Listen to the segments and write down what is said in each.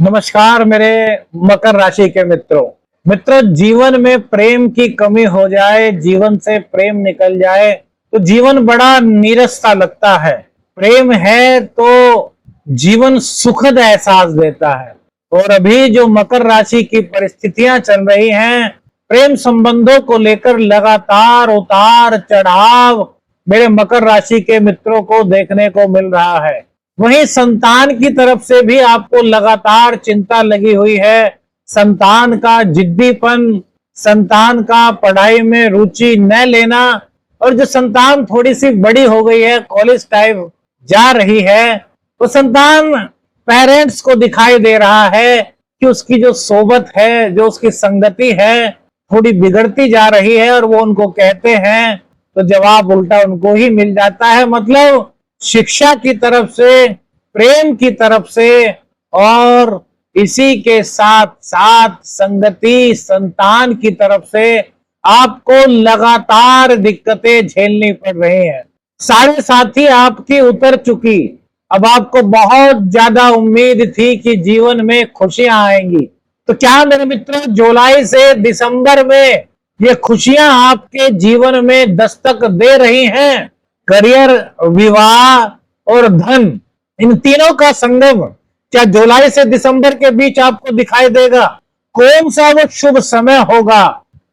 नमस्कार मेरे मकर राशि के मित्रों जीवन में प्रेम की कमी हो जाए, जीवन से प्रेम निकल जाए तो जीवन बड़ा नीरस सा लगता है। प्रेम है तो जीवन सुखद एहसास देता है। और अभी जो मकर राशि की परिस्थितियां चल रही हैं, प्रेम संबंधों को लेकर लगातार उतार चढ़ाव मेरे मकर राशि के मित्रों को देखने को मिल रहा है। वहीं संतान की तरफ से भी आपको लगातार चिंता लगी हुई है। संतान का जिद्दीपन, संतान का पढ़ाई में रुचि न लेना, और जो संतान थोड़ी सी बड़ी हो गई है, कॉलेज टाइम जा रही है, तो संतान पेरेंट्स को दिखाई दे रहा है कि उसकी जो सोबत है, जो उसकी संगति है, थोड़ी बिगड़ती जा रही है। और वो उनको कहते हैं तो जवाब उल्टा उनको ही मिल जाता है। मतलब शिक्षा की तरफ से, प्रेम की तरफ से, और इसी के साथ साथ संगति, संतान की तरफ से आपको लगातार दिक्कतें झेलनी पड़ रही हैं। साढ़े साथी आपकी उतर चुकी। अब आपको बहुत ज्यादा उम्मीद थी कि जीवन में खुशियां आएंगी। तो क्या मेरे मित्रों, जुलाई से दिसंबर में ये खुशियां आपके जीवन में दस्तक दे रही हैं। करियर, विवाह और धन, इन तीनों का संगम क्या जुलाई से दिसंबर के बीच आपको दिखाई देगा? कौन सा वो शुभ समय होगा,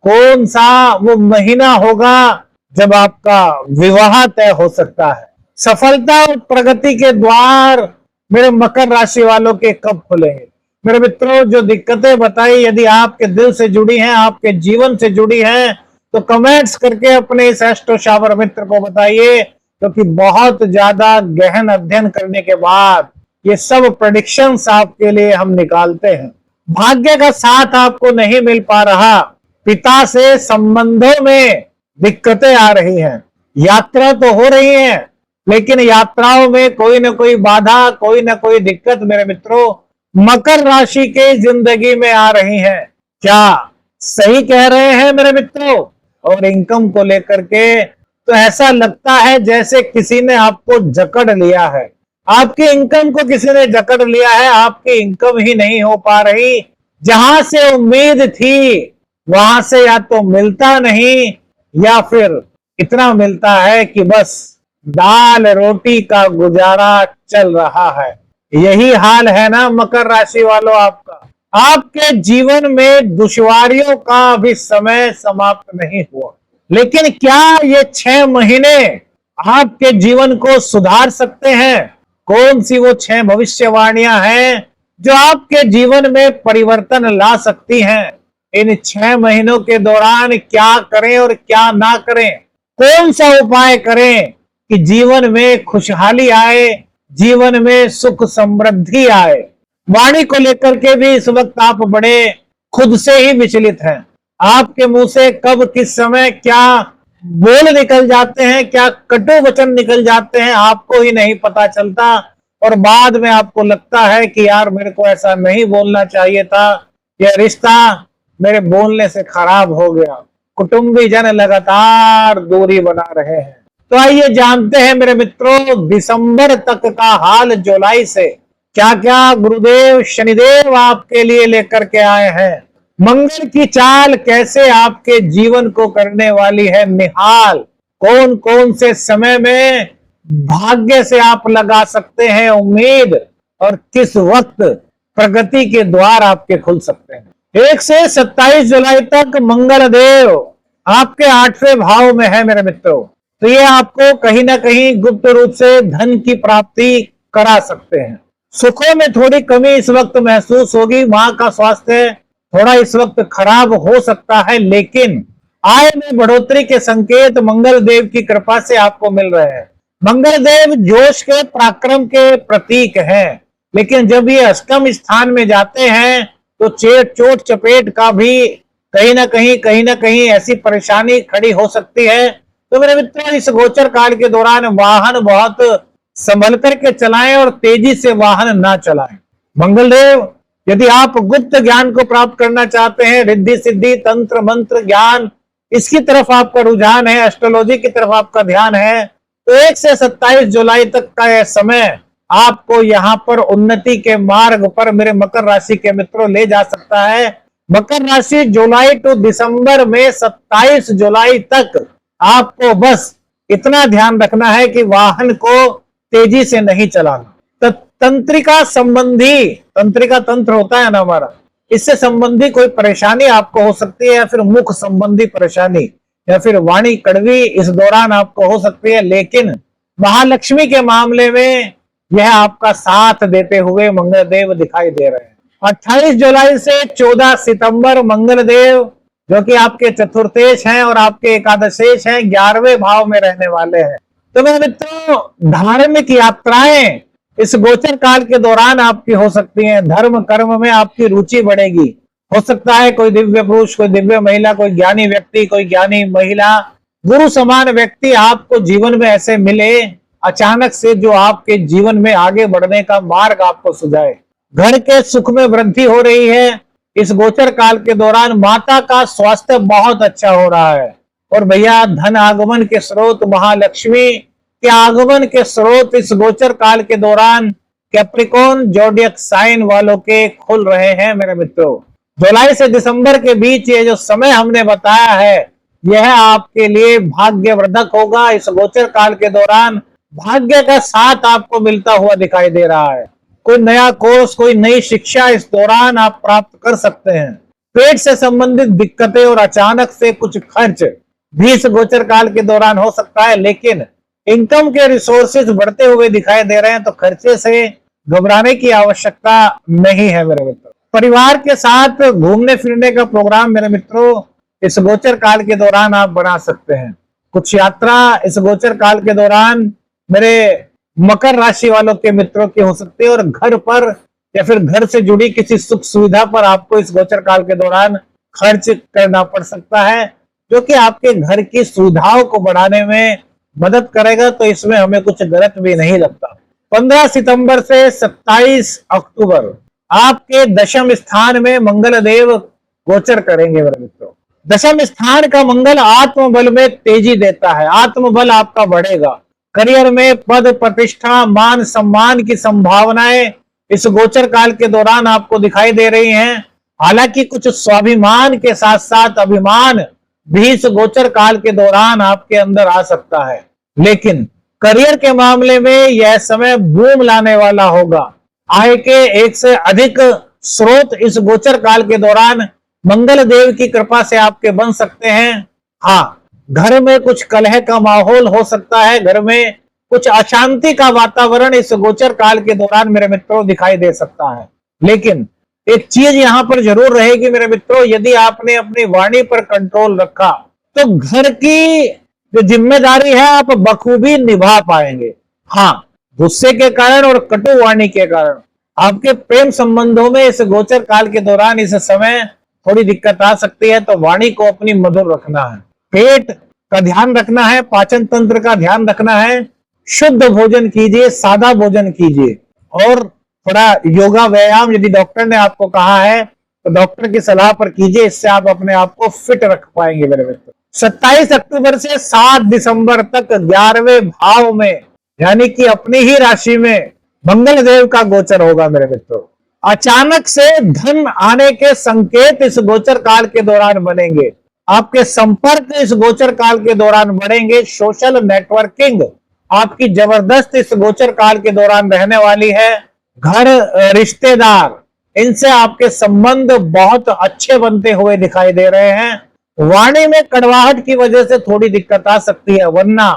कौन सा वो महीना होगा जब आपका विवाह तय हो सकता है? सफलता और प्रगति के द्वार मेरे मकर राशि वालों के कब खुलेंगे? मेरे मित्रों, जो दिक्कतें बताई यदि आपके दिल से जुड़ी हैं, आपके जीवन से जुड़ी हैं, तो कमेंट्स करके अपने इस एस्ट्रो शावर मित्र को बताइए, क्योंकि बहुत ज्यादा गहन अध्ययन करने के बाद ये सब प्रेडिक्शंस आपके लिए हम निकालते हैं। भाग्य का साथ आपको नहीं मिल पा रहा, पिता से संबंधों में दिक्कतें आ रही हैं। यात्रा तो हो रही है, लेकिन यात्राओं में कोई ना कोई बाधा, कोई ना कोई दिक्कत मेरे मित्रों मकर राशि के जिंदगी में आ रही है। क्या सही कह रहे हैं मेरे मित्रों? और इनकम को लेकर के तो ऐसा लगता है जैसे किसी ने आपको जकड़ लिया है। आपकी इनकम को किसी ने जकड़ लिया है, आपकी इनकम ही नहीं हो पा रही। जहां से उम्मीद थी वहां से या तो मिलता नहीं, या फिर इतना मिलता है कि बस दाल रोटी का गुजारा चल रहा है। यही हाल है ना मकर राशि वालों आपका। आपके जीवन में दुश्वारियों का अभी समय समाप्त नहीं हुआ, लेकिन क्या ये 6 महीने आपके जीवन को सुधार सकते हैं? कौन सी वो 6 भविष्यवाणियां हैं जो आपके जीवन में परिवर्तन ला सकती हैं? इन 6 महीनों के दौरान क्या करें और क्या ना करें? कौन सा उपाय करें कि जीवन में खुशहाली आए, जीवन में सुख समृद्धि आए? वाणी को लेकर के भी इस वक्त आप बड़े खुद से ही विचलित हैं। आपके मुंह से कब किस समय क्या बोल निकल जाते हैं, क्या कटु वचन निकल जाते हैं, आपको ही नहीं पता चलता। और बाद में आपको लगता है कि यार मेरे को ऐसा नहीं बोलना चाहिए था, यह रिश्ता मेरे बोलने से खराब हो गया। कुटुंबी जन लगातार दूरी बना रहे हैं। तो आइए जानते हैं मेरे मित्रों, दिसंबर तक का हाल जुलाई से क्या क्या गुरुदेव शनिदेव आपके लिए लेकर के आए हैं। मंगल की चाल कैसे आपके जीवन को करने वाली है निहाल। कौन कौन से समय में भाग्य से आप लगा सकते हैं उम्मीद, और किस वक्त प्रगति के द्वार आपके खुल सकते हैं। 1 से 27 जुलाई तक मंगल देव आपके 8वें भाव में है मेरे मित्रों। तो ये आपको कहीं ना कहीं गुप्त रूप से धन की प्राप्ति करा सकते हैं। सुखों में थोड़ी कमी इस वक्त महसूस होगी। मां का स्वास्थ्य थोड़ा इस वक्त खराब हो सकता है, लेकिन आय में बढ़ोतरी के संकेत मंगल देव की कृपा से आपको मिल रहे हैं। मंगल देव जोश के, पराक्रम के प्रतीक हैं, लेकिन जब ये अष्टम स्थान में जाते हैं तो चोट चपेट का भी कहीं ना कहीं ऐसी परेशानी खड़ी हो सकती है। तो मेरे मित्रों, इस गोचर काल के दौरान वाहन बहुत संभल करके चलाएं और तेजी से वाहन ना चलाएं। मंगलदेव, यदि आप गुप्त ज्ञान को प्राप्त करना चाहते हैं, रिद्धि सिद्धि तंत्र मंत्र ज्ञान, इसकी तरफ आपका रुझान है, एस्ट्रोलॉजी की तरफ आपका ध्यान है, तो 1 से 27 जुलाई तक का यह समय आपको यहाँ पर उन्नति के मार्ग पर मेरे मकर राशि के मित्रों ले जा सकता है। मकर राशि जुलाई टू दिसंबर में 27 जुलाई तक आपको बस इतना ध्यान रखना है कि वाहन को तेजी से नहीं चलाना। तो तंत्रिका संबंधी, तंत्रिका तंत्र होता है ना हमारा, इससे संबंधी कोई परेशानी आपको हो सकती है, या फिर मुख संबंधी परेशानी, या फिर वाणी कड़वी इस दौरान आपको हो सकती है। लेकिन महालक्ष्मी के मामले में यह आपका साथ देते हुए मंगलदेव दिखाई दे रहे हैं। 28 जुलाई से 14 सितंबर मंगलदेव जो कि आपके चतुर्थेश हैं और आपके एकादशेश हैं, 11वें भाव में रहने वाले हैं। तो मेरे मित्रों, धार्मिक यात्राएं इस गोचर काल के दौरान आपकी हो सकती हैं। धर्म कर्म में आपकी रुचि बढ़ेगी। हो सकता है कोई दिव्य पुरुष, कोई दिव्य महिला, कोई ज्ञानी व्यक्ति, कोई ज्ञानी महिला, गुरु समान व्यक्ति आपको जीवन में ऐसे मिले अचानक से, जो आपके जीवन में आगे बढ़ने का मार्ग आपको सुझाए। घर के सुख में वृद्धि हो रही है। इस गोचर काल के दौरान माता का स्वास्थ्य बहुत अच्छा हो रहा है। और भैया, धन आगमन के स्रोत, महालक्ष्मी के आगमन के स्रोत इस गोचर काल के दौरान कैप्रिकॉर्न जोडियक साइन वालों के खुल रहे हैं। मेरे मित्रों, जुलाई से दिसंबर के बीच ये जो समय हमने बताया है, यह आपके लिए भाग्यवर्धक होगा। इस गोचर काल के दौरान भाग्य का साथ आपको मिलता हुआ दिखाई दे रहा है। कोई नया कोर्स, कोई नई शिक्षा इस दौरान आप प्राप्त कर सकते हैं। पेट से संबंधित दिक्कतें और अचानक से कुछ खर्च भी इस गोचर काल के दौरान हो सकता है। लेकिन इनकम के रिसोर्सेज बढ़ते हुए दिखाई दे रहे हैं, तो खर्चे से घबराने की आवश्यकता नहीं है। मेरे मित्रों, परिवार के साथ घूमने फिरने का प्रोग्राम मेरे मित्रों इस गोचर काल के दौरान आप बना सकते हैं। कुछ यात्रा इस गोचर काल के दौरान मेरे मकर राशि वालों के मित्रों की हो सकती है, और घर पर या फिर घर से जुड़ी किसी सुख सुविधा पर आपको इस गोचर काल के दौरान खर्च करना पड़ सकता है, जो कि आपके घर की सुविधाओं को बढ़ाने में मदद करेगा। तो इसमें हमें कुछ गलत भी नहीं लगता। 15 सितंबर से 27 अक्टूबर आपके दशम स्थान में मंगलदेव गोचर करेंगे। मेरे मित्रों, दशम स्थान का मंगल आत्मबल में तेजी देता है। आत्मबल आपका बढ़ेगा। करियर में पद प्रतिष्ठा, मान सम्मान की संभावनाएं इस गोचर काल के दौरान आपको दिखाई दे रही हैं। हालांकि कुछ स्वाभिमान के साथ साथ अभिमान भी इस गोचर काल के दौरान आपके अंदर आ सकता है। लेकिन करियर के मामले में यह समय बूम लाने वाला होगा। आय के एक से अधिक स्रोत इस गोचर काल के दौरान मंगल देव की कृपा से आपके बन सकते हैं। हाँ, घर में कुछ कलह का माहौल हो सकता है। घर में कुछ अशांति का वातावरण इस गोचर काल के दौरान मेरे मित्रों दिखाई दे सकता है। लेकिन एक चीज यहां पर जरूर रहेगी मेरे मित्रों, यदि आपने अपनी वाणी पर कंट्रोल रखा तो घर की जो जिम्मेदारी है आप बखूबी निभा पाएंगे। हाँ, गुस्से के कारण और कटु वाणी के कारण आपके प्रेम संबंधों में इस गोचर काल के दौरान इस समय थोड़ी दिक्कत आ सकती है। तो वाणी को अपनी मधुर रखना है, पेट का ध्यान रखना है, पाचन तंत्र का ध्यान रखना है। शुद्ध भोजन कीजिए, सादा भोजन कीजिए, और थोड़ा योगा व्यायाम यदि डॉक्टर ने आपको कहा है तो डॉक्टर की सलाह पर कीजिए। इससे आप अपने आप को फिट रख पाएंगे। मेरे मित्र, 27 अक्टूबर से 7 दिसंबर तक 11वें भाव में, यानी कि अपनी ही राशि में मंगल देव का गोचर होगा। मेरे मित्रों, अचानक से धन आने के संकेत इस गोचर काल के दौरान बनेंगे। आपके संपर्क इस गोचर काल के दौरान बढ़ेंगे। सोशल नेटवर्किंग आपकी जबरदस्त इस गोचर काल के दौरान रहने वाली है। घर, रिश्तेदार, इनसे आपके संबंध बहुत अच्छे बनते हुए दिखाई दे रहे हैं। वाणी में कड़वाहट की वजह से थोड़ी दिक्कत आ सकती है, वरना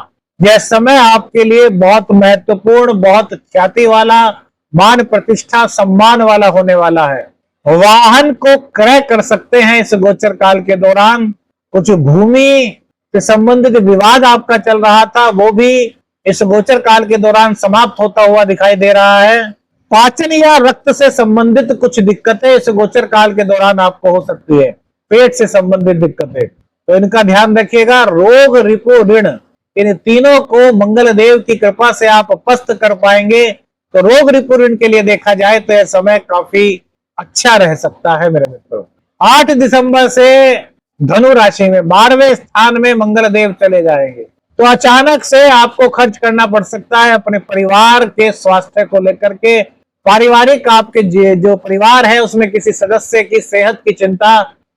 यह समय आपके लिए बहुत महत्वपूर्ण, बहुत ख्याति वाला, मान प्रतिष्ठा सम्मान वाला होने वाला है। वाहन को क्रय कर सकते हैं इस गोचर काल के दौरान। कुछ भूमि से संबंधित विवाद आपका चल रहा था, वो भी इस गोचर काल के दौरान समाप्त होता हुआ दिखाई दे रहा है। पाचन या रक्त से संबंधित कुछ दिक्कतें इस गोचर काल के दौरान आपको हो सकती है। पेट से संबंधित दिक्कतें, तो इनका ध्यान रखिएगा। रोग, रिपु, ऋण, इन तीनों को मंगल देव की कृपा से आप पस्त कर पाएंगे। तो रोग, रिपु, ऋण के लिए देखा जाए तो यह समय काफी अच्छा रह सकता है। मेरे मित्रों, 8 दिसंबर से धनु राशि में 12वें स्थान में मंगल देव चले जाएंगे। तो अचानक से आपको खर्च करना पड़ सकता है अपने परिवार के स्वास्थ्य को लेकर के। पारिवारिक आपके जो परिवार है उसमें किसी सदस्य की सेहत की चिंता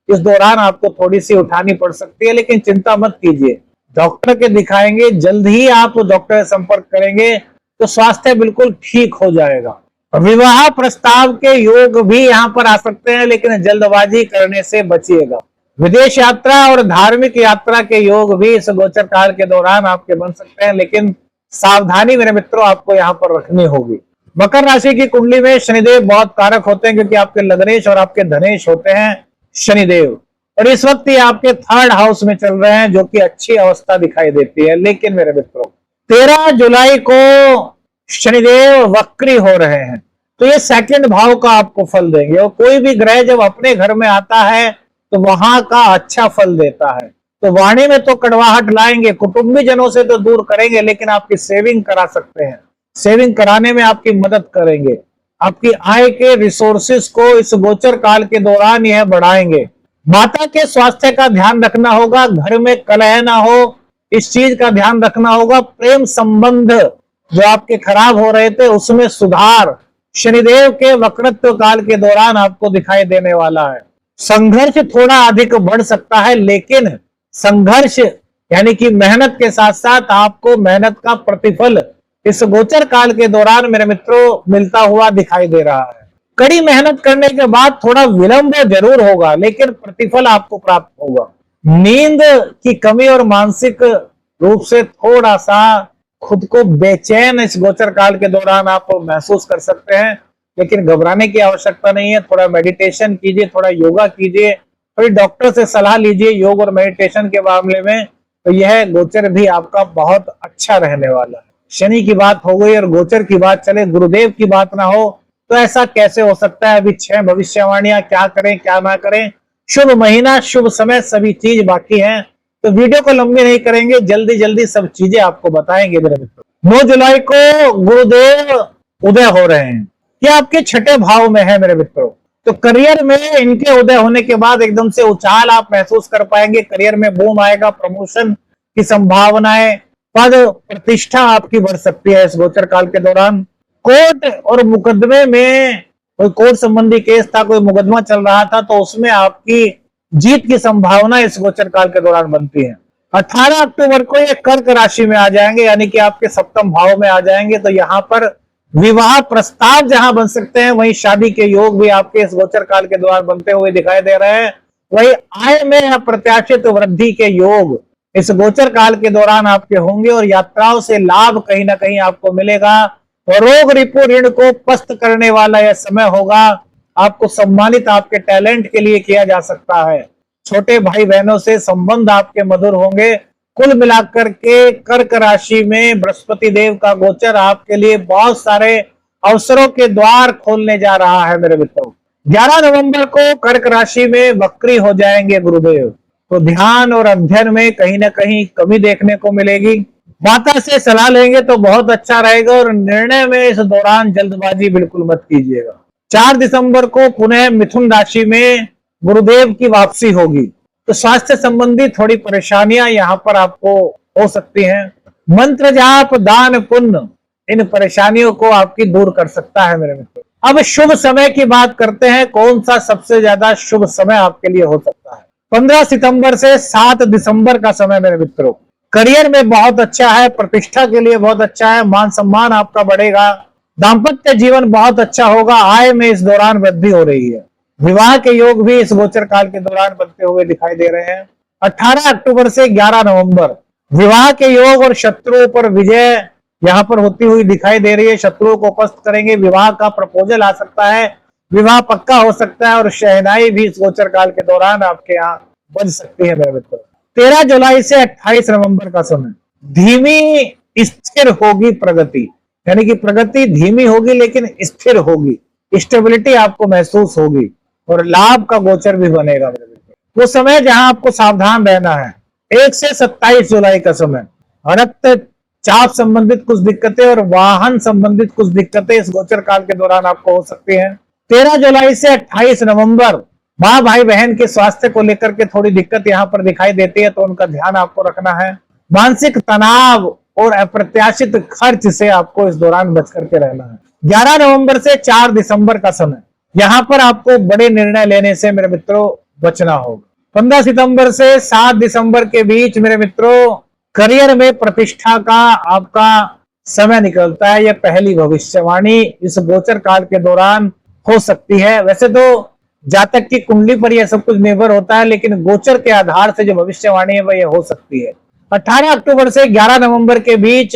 इस दौरान आपको थोड़ी सी उठानी पड़ सकती है, लेकिन चिंता मत कीजिए, डॉक्टर के दिखाएंगे, जल्द ही आप डॉक्टर से संपर्क करेंगे तो स्वास्थ्य बिल्कुल ठीक हो जाएगा। विवाह प्रस्ताव के योग भी यहाँ पर आ सकते हैं, लेकिन जल्दबाजी करने से बचिएगा। विदेश यात्रा और धार्मिक यात्रा के योग भी इस गोचर काल के दौरान आपके बन सकते हैं, लेकिन सावधानी मेरे मित्रों आपको यहाँ पर रखनी होगी। मकर राशि की कुंडली में शनिदेव बहुत कारक होते हैं, क्योंकि आपके लग्नेश और आपके धनेश होते हैं शनिदेव, और इस वक्त ये आपके 3rd हाउस में चल रहे हैं, जो कि अच्छी अवस्था दिखाई देती है। लेकिन मेरे मित्रों 13 जुलाई को शनिदेव वक्री हो रहे हैं, तो ये 2nd भाव का आपको फल देंगे, और कोई भी ग्रह जब अपने घर में आता है तो वहां का अच्छा फल देता है। तो वाणी में तो कड़वाहट लाएंगे, कुटुंबी जनों से तो दूर करेंगे, लेकिन आपकी सेविंग करा सकते हैं, सेविंग कराने में आपकी मदद करेंगे। आपकी आय के रिसोर्सेस को इस गोचर काल के दौरान यह बढ़ाएंगे। माता के स्वास्थ्य का ध्यान रखना होगा, घर में कलह ना हो इस चीज का ध्यान रखना होगा। प्रेम संबंध जो आपके खराब हो रहे थे उसमें सुधार शनिदेव के वक्रत्व काल के दौरान आपको दिखाई देने वाला है। संघर्ष थोड़ा अधिक बढ़ सकता है, लेकिन संघर्ष यानी कि मेहनत के साथ साथ आपको मेहनत का प्रतिफल इस गोचर काल के दौरान मेरे मित्रों मिलता हुआ दिखाई दे रहा है। कड़ी मेहनत करने के बाद थोड़ा विलंब जरूर होगा, लेकिन प्रतिफल आपको प्राप्त होगा। नींद की कमी और मानसिक रूप से थोड़ा सा खुद को बेचैन इस गोचर काल के दौरान आप महसूस कर सकते हैं, लेकिन घबराने की आवश्यकता नहीं है। थोड़ा मेडिटेशन कीजिए, थोड़ा योगा कीजिए, थोड़ी डॉक्टर से सलाह लीजिए योग और मेडिटेशन के मामले में, तो यह गोचर भी आपका बहुत अच्छा रहने वाला है। शनि की बात हो गई और गोचर की बात चले, गुरुदेव की बात ना हो तो ऐसा कैसे हो सकता है। अभी 6 भविष्यवाणियां, क्या करें क्या ना करें, शुभ महीना शुभ समय सभी चीज बाकी है, तो वीडियो को लंबी नहीं करेंगे, जल्दी जल्दी सब चीजें आपको बताएंगे मेरे मित्रों। 9 जुलाई को गुरुदेव उदय हो रहे हैं, ये आपके 6ठे भाव में है मेरे मित्रों। तो करियर में इनके उदय होने के बाद एकदम से उछाल आप महसूस कर पाएंगे, करियर में बूम आएगा, प्रमोशन की संभावनाएं, पद प्रतिष्ठा आपकी बढ़ सकती है इस गोचर काल के दौरान। कोर्ट और मुकदमे में कोई कोर्ट संबंधी केस था, कोई मुकदमा चल रहा था, तो उसमें आपकी जीत की संभावना इस गोचर काल के दौरान बनती है। 18 अक्टूबर को ये कर्क राशि में आ जाएंगे, यानी कि आपके 7म भाव में आ जाएंगे, तो यहाँ पर विवाह प्रस्ताव जहां बन सकते हैं, वहीं शादी के योग भी आपके इस गोचर काल के दौरान बनते हुए दिखाई दे रहे हैं। वही आय में अप्रत्याशित वृद्धि के योग इस गोचर काल के दौरान आपके होंगे, और यात्राओं से लाभ कहीं ना कहीं आपको मिलेगा। और रोग रिपु ऋण को पस्त करने वाला यह समय होगा, आपको सम्मानित आपके टैलेंट के लिए किया जा सकता है। छोटे भाई बहनों से संबंध आपके मधुर होंगे। कुल मिलाकर के कर्क राशि में बृहस्पति देव का गोचर आपके लिए बहुत सारे अवसरों के द्वार खोलने जा रहा है मेरे मित्रों। 11 नवंबर को कर्क राशि में वक्री हो जाएंगे गुरुदेव, तो ध्यान और अध्ययन में कहीं ना कहीं कमी देखने को मिलेगी। माता से सलाह लेंगे तो बहुत अच्छा रहेगा, और निर्णय में इस दौरान जल्दबाजी बिल्कुल मत कीजिएगा। 4 दिसंबर को पुनः मिथुन राशि में गुरुदेव की वापसी होगी, तो स्वास्थ्य संबंधी थोड़ी परेशानियां यहाँ पर आपको हो सकती हैं। मंत्र जाप दान पुण्य इन परेशानियों को आपकी दूर कर सकता है मेरे मित्रों। अब शुभ समय की बात करते हैं, कौन सा सबसे ज्यादा शुभ समय आपके लिए हो सकता है। 15 सितंबर से 7 दिसंबर का समय मेरे मित्रों करियर में बहुत अच्छा है, प्रतिष्ठा के लिए बहुत अच्छा है, मान सम्मान आपका बढ़ेगा, दाम्पत्य जीवन बहुत अच्छा होगा, आय में इस दौरान वृद्धि हो रही है। विवाह के योग भी इस गोचर काल के दौरान बनते हुए दिखाई दे रहे हैं। 18 अक्टूबर से 11 नवंबर विवाह के योग और शत्रुओं पर विजय यहाँ पर होती हुई दिखाई दे रही है। शत्रुओं को पस्त करेंगे, विवाह का प्रपोजल आ सकता है, विवाह पक्का हो सकता है, और शहनाई भी इस गोचर काल के दौरान आपके यहाँ बन सकती है मेरे मित्रों। 13 जुलाई से 28 नवंबर का समय धीमी स्थिर होगी प्रगति, यानी कि प्रगति धीमी होगी लेकिन स्थिर होगी, स्टेबिलिटी आपको महसूस होगी, और लाभ का गोचर भी बनेगा मेरे मित्रों। वो समय जहां आपको सावधान रहना है 1 से 27 जुलाई का समय रक्तचाप संबंधित कुछ दिक्कतें और वाहन संबंधित कुछ दिक्कतें इस गोचर काल के दौरान आपको हो सकती हैं। 13 जुलाई से 28 नवंबर माँ भाई बहन के स्वास्थ्य को लेकर के थोड़ी दिक्कत यहाँ पर दिखाई देती है, तो उनका ध्यान आपको रखना है। मानसिक तनाव और अप्रत्याशित खर्च से आपको इस दौरान बच करके रहना है। 11 नवंबर से 4 दिसंबर का समय, यहां पर आपको बड़े निर्णय लेने से मेरे मित्रों बचना होगा। 15 सितंबर से 7 दिसंबर के बीच मेरे मित्रों करियर में प्रतिष्ठा का आपका समय निकलता है। यह पहली भविष्यवाणी इस गोचर काल के दौरान हो सकती है। वैसे तो जातक की कुंडली पर यह सब कुछ निर्भर होता है, लेकिन गोचर के आधार से जो भविष्यवाणी है वह यह हो सकती है। 18 अक्टूबर से 11 नवंबर के बीच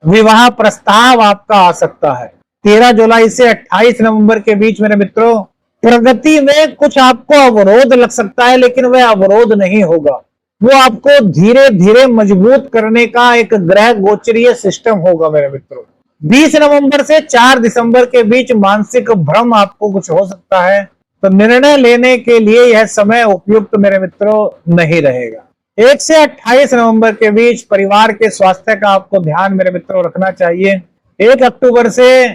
विवाह प्रस्ताव आपका आ सकता है। 13 जुलाई से 28 नवंबर के बीच मेरे मित्रों प्रगति में कुछ आपको अवरोध लग सकता है, लेकिन वह अवरोध नहीं होगा। वो आपको धीरे धीरे मजबूत करने का एक ग्रह गोचरीय सिस्टम होगा मेरे मित्रों। 20 नवंबर से 4 दिसंबर के बीच मानसिक भ्रम आपको कुछ हो सकता है, तो निर्णय लेने के लिए यह समय उपयुक्त मेरे मित्रों नहीं रहेगा। 1 से 28 नवंबर के बीच परिवार के स्वास्थ्य का आपको ध्यान मेरे मित्रों रखना चाहिए। 1 अक्टूबर से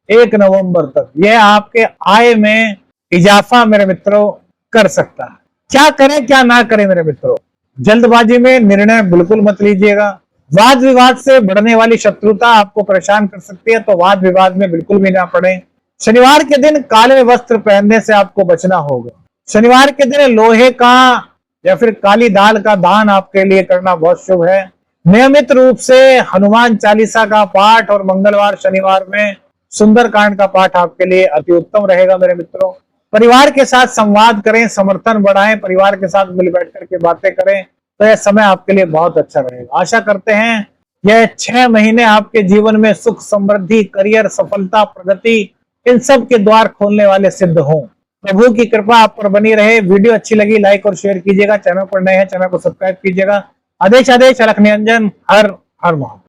1 नवंबर तक यह आपके आय में इजाफा मेरे मित्रों कर सकता है। क्या करें क्या ना करें मेरे मित्रों, जल्दबाजी में निर्णय बिल्कुल मत लीजिएगा। वाद विवाद से बढ़ने वाली शत्रुता आपको परेशान कर सकती है, तो वाद विवाद में बिल्कुल भी ना पड़े। शनिवार के दिन काले वस्त्र पहनने से आपको बचना होगा। शनिवार के दिन लोहे का या फिर काली दाल का दान आपके लिए करना बहुत शुभ है। नियमित रूप से हनुमान चालीसा का पाठ और मंगलवार शनिवार में सुंदरकांड का पाठ आपके लिए अति उत्तम रहेगा मेरे मित्रों। परिवार के साथ संवाद करें, समर्थन बढ़ाएं, परिवार के साथ मिल बैठ करके बातें करें, तो यह समय आपके लिए बहुत अच्छा रहेगा। आशा करते हैं यह 6 महीने आपके जीवन में सुख, समृद्धि, करियर, सफलता, प्रगति इन सब के द्वार खोलने वाले सिद्ध हों। प्रभु की कृपा आप पर बनी रहे। वीडियो अच्छी लगी लाइक और शेयर कीजिएगा। चैनल पर नए हैं चैनल को सब्सक्राइब कीजिएगा। आदेश अलख निरंजन। हर हर महादेव।